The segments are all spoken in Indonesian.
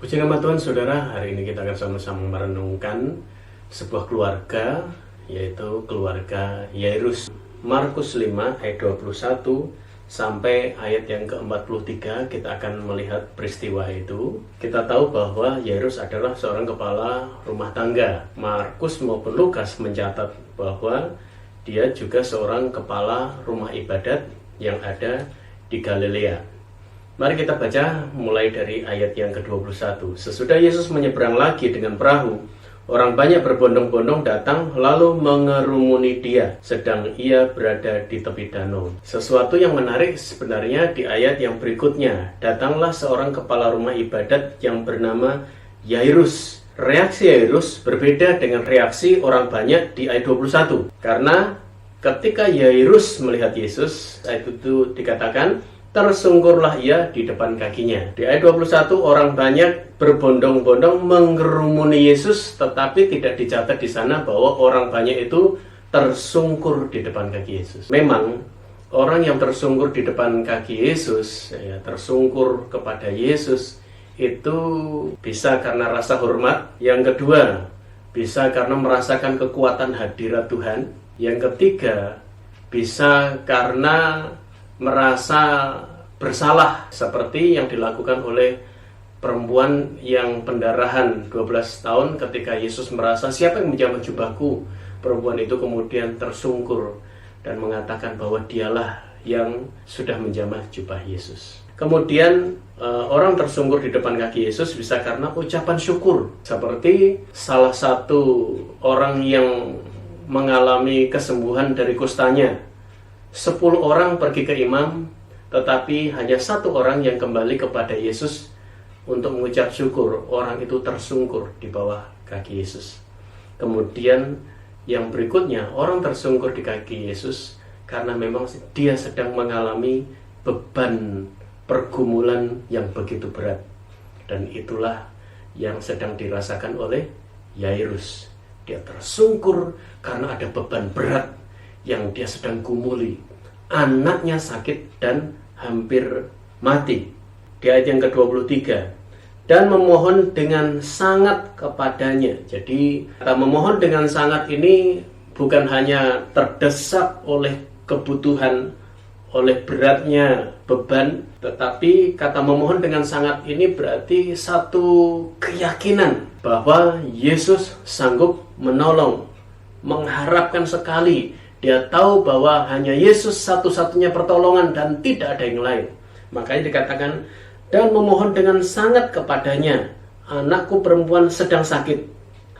Puji nama Tuhan, saudara. Hari ini kita akan sama-sama merenungkan sebuah keluarga, yaitu keluarga Yairus. Markus 5 ayat 21 sampai ayat yang ke-43 kita akan melihat peristiwa itu. Kita tahu bahwa Yairus adalah seorang kepala rumah tangga. Markus maupun Lukas mencatat bahwa dia juga seorang kepala rumah ibadat yang ada di Galilea. Mari kita baca mulai dari ayat yang ke-21. Sesudah Yesus menyeberang lagi dengan perahu, orang banyak berbondong-bondong datang lalu mengerumuni dia, sedang ia berada di tepi danau. Sesuatu yang menarik sebenarnya di ayat yang berikutnya. Datanglah seorang kepala rumah ibadat yang bernama Yairus. Reaksi Yairus berbeda dengan reaksi orang banyak di ayat 21. Karena ketika Yairus melihat Yesus, ayat itu dikatakan, tersungkurlah ia di depan kakinya. Di ayat 21, orang banyak berbondong-bondong mengerumuni Yesus, tetapi tidak dicatat di sana bahwa orang banyak itu tersungkur di depan kaki Yesus. Memang, orang yang tersungkur di depan kaki Yesus, tersungkur kepada Yesus, itu bisa karena rasa hormat. Yang kedua, bisa karena merasakan kekuatan hadirat Tuhan. Yang ketiga, bisa karena merasa bersalah seperti yang dilakukan oleh perempuan yang pendarahan 12 tahun ketika Yesus merasa siapa yang menjamah jubahku. Perempuan itu kemudian tersungkur dan mengatakan bahwa dialah yang sudah menjamah jubah Yesus. Kemudian orang tersungkur di depan kaki Yesus bisa karena ucapan syukur, seperti salah satu orang yang mengalami kesembuhan dari kustanya. 10 orang pergi ke imam, tetapi hanya 1 orang yang kembali kepada Yesus untuk mengucap syukur. Orang itu tersungkur di bawah kaki Yesus. Kemudian yang berikutnya, orang tersungkur di kaki Yesus karena memang dia sedang mengalami beban pergumulan yang begitu berat. Dan itulah yang sedang dirasakan oleh Yairus. Dia tersungkur karena ada beban berat yang dia sedang gumuli. Anaknya sakit dan hampir mati. Di ayat yang ke-23, dan memohon dengan sangat kepadanya. Jadi kata memohon dengan sangat ini bukan hanya terdesak oleh kebutuhan, oleh beratnya beban, tetapi kata memohon dengan sangat ini berarti satu keyakinan bahwa Yesus sanggup menolong, mengharapkan sekali. Dia tahu bahwa hanya Yesus satu-satunya pertolongan dan tidak ada yang lain. Makanya dikatakan, dan memohon dengan sangat kepadanya, anakku perempuan sedang sakit,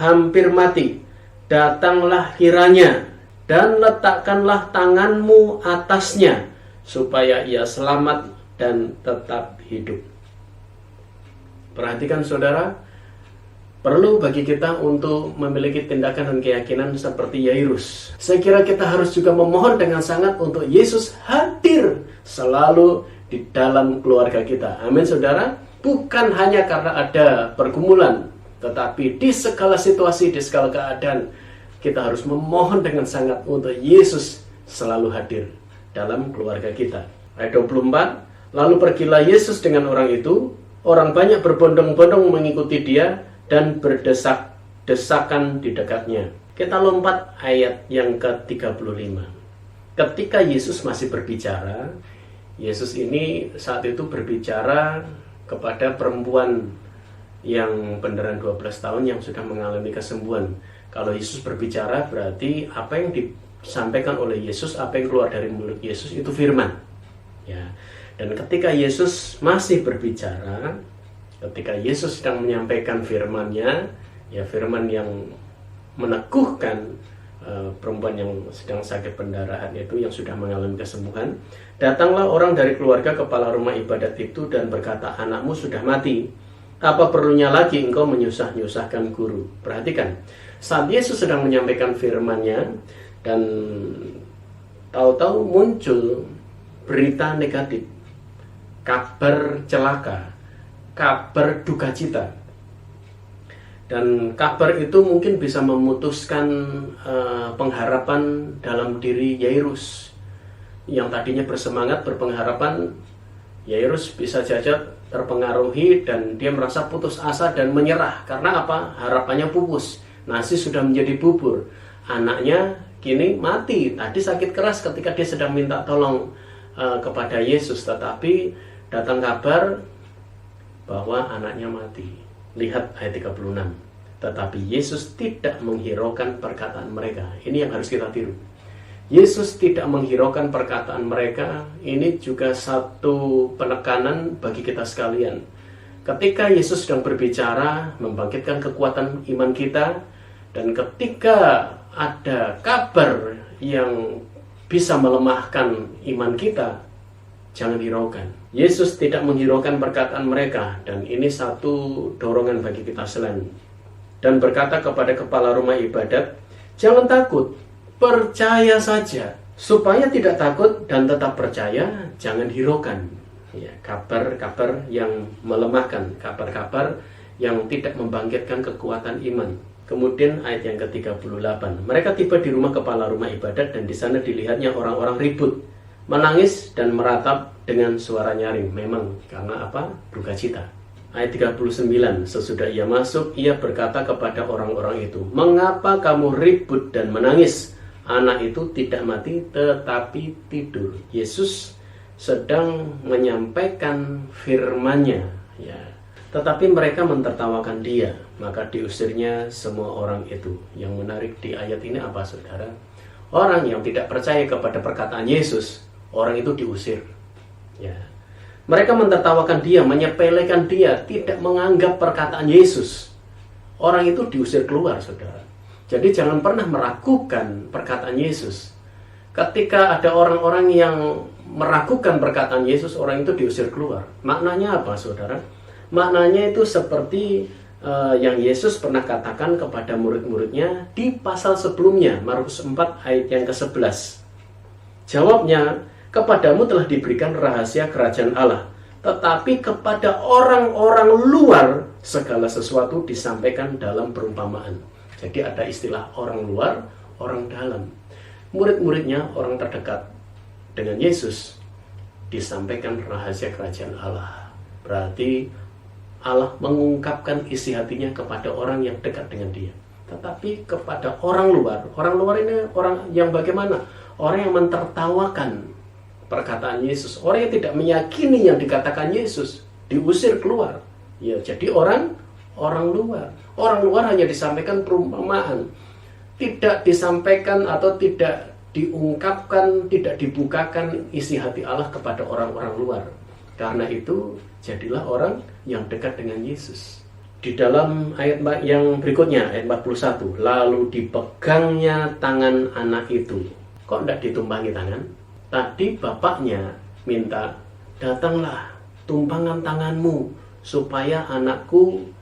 hampir mati. Datanglah kiranya, dan letakkanlah tanganmu atasnya, supaya ia selamat dan tetap hidup. Perhatikan saudara, perlu bagi kita untuk memiliki tindakan dan keyakinan seperti Yairus. Saya kira kita harus juga memohon dengan sangat untuk Yesus hadir selalu di dalam keluarga kita. Amin saudara. Bukan hanya karena ada pergumulan, tetapi di segala situasi, di segala keadaan, kita harus memohon dengan sangat untuk Yesus selalu hadir dalam keluarga kita. Ayat 24, lalu pergilah Yesus dengan orang itu. Orang banyak berbondong-bondong mengikuti dia dan berdesak-desakan di dekatnya. Kita lompat ayat yang ke-35. Ketika Yesus masih berbicara, Yesus ini saat itu berbicara kepada perempuan yang pendarahan 12 tahun yang sudah mengalami kesembuhan. Kalau Yesus berbicara berarti apa yang disampaikan oleh Yesus, apa yang keluar dari mulut Yesus itu firman. Ya. Dan ketika Yesus masih berbicara, ketika Yesus sedang menyampaikan firman-Nya, ya firman yang meneguhkan perempuan yang sedang sakit pendarahan itu, yang sudah mengalami kesembuhan, datanglah orang dari keluarga kepala rumah ibadat itu dan berkata, anakmu sudah mati. Apa perlunya lagi engkau menyusah-nyusahkan guru? Perhatikan, saat Yesus sedang menyampaikan firman-Nya dan tahu-tahu muncul berita negatif, kabar celaka, kabar duka cita. Dan kabar itu mungkin bisa memutuskan pengharapan dalam diri Yairus yang tadinya bersemangat, berpengharapan. Yairus bisa saja terpengaruhi dan dia merasa putus asa dan menyerah. Karena apa? Harapannya pupus. Nasi sudah menjadi bubur. Anaknya kini mati. Tadi sakit keras ketika dia sedang minta tolong kepada Yesus, tetapi datang kabar bahwa anaknya mati. Lihat ayat 36. Tetapi Yesus tidak menghiraukan perkataan mereka. Ini yang harus kita tiru. Yesus tidak menghiraukan perkataan mereka. Ini juga satu penekanan bagi kita sekalian. Ketika Yesus sedang berbicara, membangkitkan kekuatan iman kita, dan ketika ada kabar yang bisa melemahkan iman kita, jangan hiraukan. Yesus tidak menghiraukan perkataan mereka, dan ini satu dorongan bagi kita selain. Dan berkata kepada kepala rumah ibadat, jangan takut, percaya saja. Supaya tidak takut dan tetap percaya, jangan hiraukan. Ya, kabar-kabar yang melemahkan, kabar-kabar yang tidak membangkitkan kekuatan iman. Kemudian ayat yang ke-38. Mereka tiba di rumah kepala rumah ibadat dan di sana dilihatnya orang-orang ribut, menangis dan meratap dengan suara nyaring. Memang karena apa? Duka cita. Ayat 39. Sesudah ia masuk, ia berkata kepada orang-orang itu, mengapa kamu ribut dan menangis? Anak itu tidak mati tetapi tidur. Yesus sedang menyampaikan firman-Nya, ya. Tetapi mereka mentertawakan dia, maka diusirnya semua orang itu. Yang menarik di ayat ini apa, saudara? Orang yang tidak percaya kepada perkataan Yesus, orang itu diusir. Ya. Mereka mentertawakan dia, menyepelekan dia, tidak menganggap perkataan Yesus. Orang itu diusir keluar, saudara. Jadi jangan pernah meragukan perkataan Yesus. Ketika ada orang-orang yang meragukan perkataan Yesus, orang itu diusir keluar. Maknanya apa, saudara? Maknanya itu seperti yang Yesus pernah katakan kepada murid-muridnya di pasal sebelumnya, Markus 4 ayat yang ke-11. Jawabnya, kepadamu telah diberikan rahasia kerajaan Allah, tetapi kepada orang-orang luar segala sesuatu disampaikan dalam perumpamaan. Jadi ada istilah orang luar, orang dalam. Murid-muridnya, orang terdekat dengan Yesus, disampaikan rahasia kerajaan Allah. Berarti Allah mengungkapkan isi hatinya kepada orang yang dekat dengan dia. Tetapi kepada orang luar ini orang yang bagaimana? Orang yang mentertawakan perkataan Yesus, orang yang tidak meyakini yang dikatakan Yesus, diusir keluar. Ya, jadi orang luar. Orang luar hanya disampaikan perumpamaan, tidak disampaikan atau tidak diungkapkan, tidak dibukakan isi hati Allah kepada orang-orang luar. Karena itu, jadilah orang yang dekat dengan Yesus. Di dalam ayat yang berikutnya, ayat 41, lalu dipegangnya tangan anak itu. Kok tidak ditumpangi tangan? Tadi bapaknya minta, datanglah, tumpangan tanganmu, supaya anakku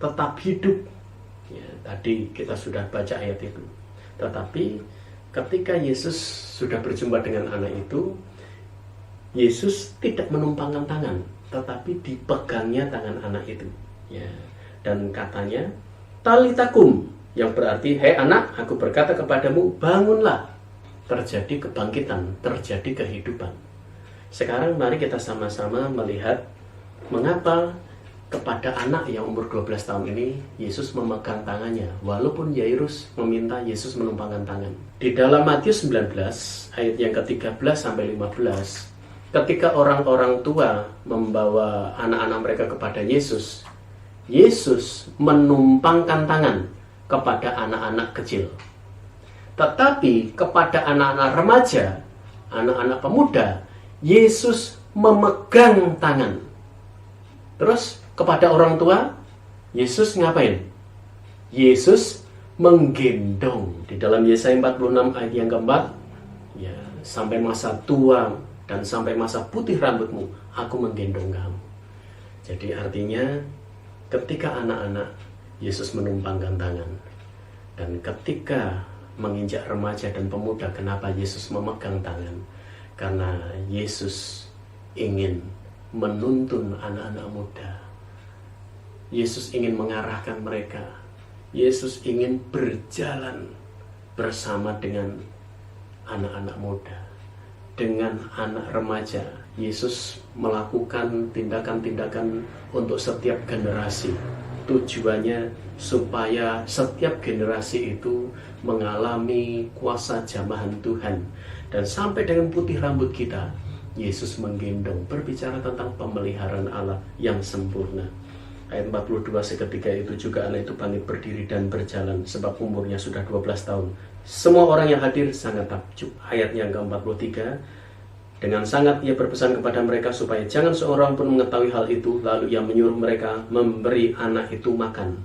tetap hidup. Ya, tadi kita sudah baca ayat itu. Tetapi ketika Yesus sudah berjumpa dengan anak itu, Yesus tidak menumpangkan tangan, tetapi dipegangnya tangan anak itu. Ya, dan katanya, talitakum, yang berarti, hei anak, aku berkata kepadamu, bangunlah. Terjadi kebangkitan, terjadi kehidupan. Sekarang mari kita sama-sama melihat mengapa kepada anak yang umur 12 tahun ini Yesus memegang tangannya, walaupun Yairus meminta Yesus menumpangkan tangan. Di dalam Matius 19 ayat yang ke-13 sampai 15, ketika orang-orang tua membawa anak-anak mereka kepada Yesus, Yesus menumpangkan tangan kepada anak-anak kecil. Tetapi kepada anak-anak remaja, anak-anak pemuda, Yesus memegang tangan. Terus kepada orang tua, Yesus ngapain? Yesus menggendong. Di dalam Yesaya 46 ayat yang keempat, ya, sampai masa tua dan sampai masa putih rambutmu, aku menggendong kamu. Jadi artinya ketika anak-anak, Yesus menumpangkan tangan. Dan ketika menginjak remaja dan pemuda, kenapa Yesus memegang tangan? Karena Yesus ingin menuntun anak-anak muda. Yesus ingin mengarahkan mereka. Yesus ingin berjalan bersama dengan anak-anak muda, dengan anak remaja, Yesus melakukan tindakan-tindakan untuk setiap generasi. Tujuannya supaya setiap generasi itu mengalami kuasa jamahan Tuhan. Dan sampai dengan putih rambut kita, Yesus menggendong, berbicara tentang pemeliharaan Allah yang sempurna. Ayat 42, seketika itu juga anak itu bangkit berdiri dan berjalan, sebab umurnya sudah 12 tahun. Semua orang yang hadir sangat takjub. Ayat yang ke-43, dengan sangat ia berpesan kepada mereka supaya jangan seorang pun mengetahui hal itu. Lalu ia menyuruh mereka memberi anak itu makan.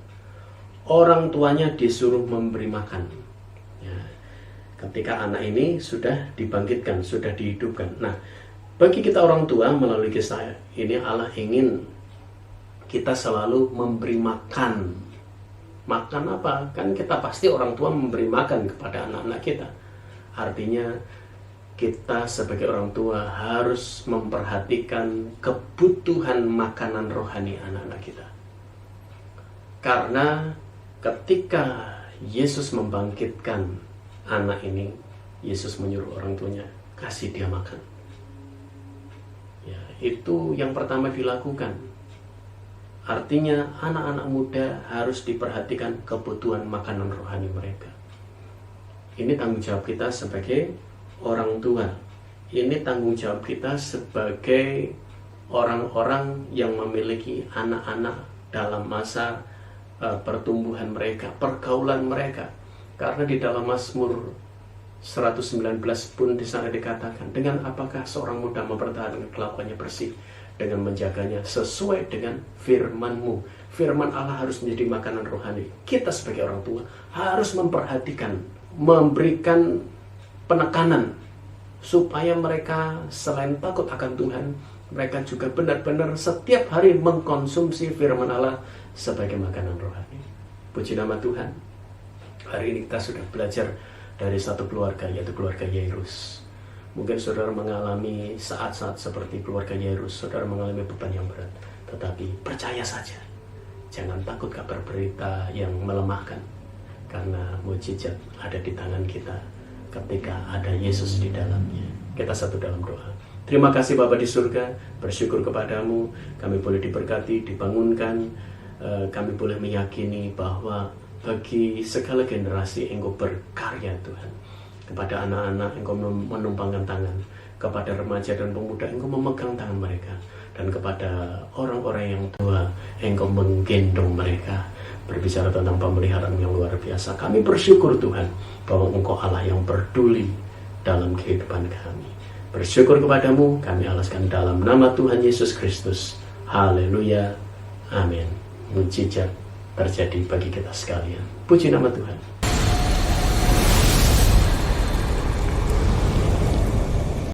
Orang tuanya disuruh memberi makan. Ya, ketika anak ini sudah dibangkitkan, sudah dihidupkan. Nah, bagi kita orang tua, melalui kisah ini Allah ingin kita selalu memberi makan. Makan apa? Kan kita pasti orang tua memberi makan kepada anak-anak kita. Artinya kita sebagai orang tua harus memperhatikan kebutuhan makanan rohani anak-anak kita. Karena ketika Yesus membangkitkan anak ini, Yesus menyuruh orang tuanya, kasih dia makan. Ya, itu yang pertama dilakukan. Artinya anak-anak muda harus diperhatikan kebutuhan makanan rohani mereka. Ini tanggung jawab kita sebagai orang tua. Ini tanggung jawab kita sebagai orang-orang yang memiliki anak-anak dalam masa pertumbuhan mereka, pergaulan mereka. Karena di dalam Mazmur 119 pun di sana dikatakan, dengan apakah seorang muda mempertahankan kelakuannya bersih, dengan menjaganya sesuai dengan firman-Mu. Firman Allah harus menjadi makanan rohani. Kita sebagai orang tua harus memperhatikan, memberikan penekanan supaya mereka selain takut akan Tuhan, mereka juga benar-benar setiap hari mengkonsumsi firman Allah sebagai makanan rohani. Puji nama Tuhan. Hari ini kita sudah belajar dari satu keluarga, yaitu keluarga Yairus. Mungkin saudara mengalami saat-saat seperti keluarga Yairus, saudara mengalami beban yang berat. Tetapi percaya saja, jangan takut kabar berita yang melemahkan. Karena mujizat ada di tangan kita ketika ada Yesus di dalamnya. Kita satu dalam doa. Terima kasih Bapa di surga, bersyukur kepadamu, kami boleh diberkati, dibangunkan, kami boleh meyakini bahwa bagi segala generasi Engkau berkarya Tuhan. Kepada anak-anak Engkau menumpangkan tangan, kepada remaja dan pemuda Engkau memegang tangan mereka, dan kepada orang-orang yang tua Engkau menggendong mereka. Berbicara tentang pemeliharaan yang luar biasa, kami bersyukur Tuhan bahwa Engkau Allah yang peduli dalam kehidupan kami. Bersyukur kepadamu, kami alaskan dalam nama Tuhan Yesus Kristus. Haleluya, amin. Mujizat terjadi bagi kita sekalian. Puji nama Tuhan.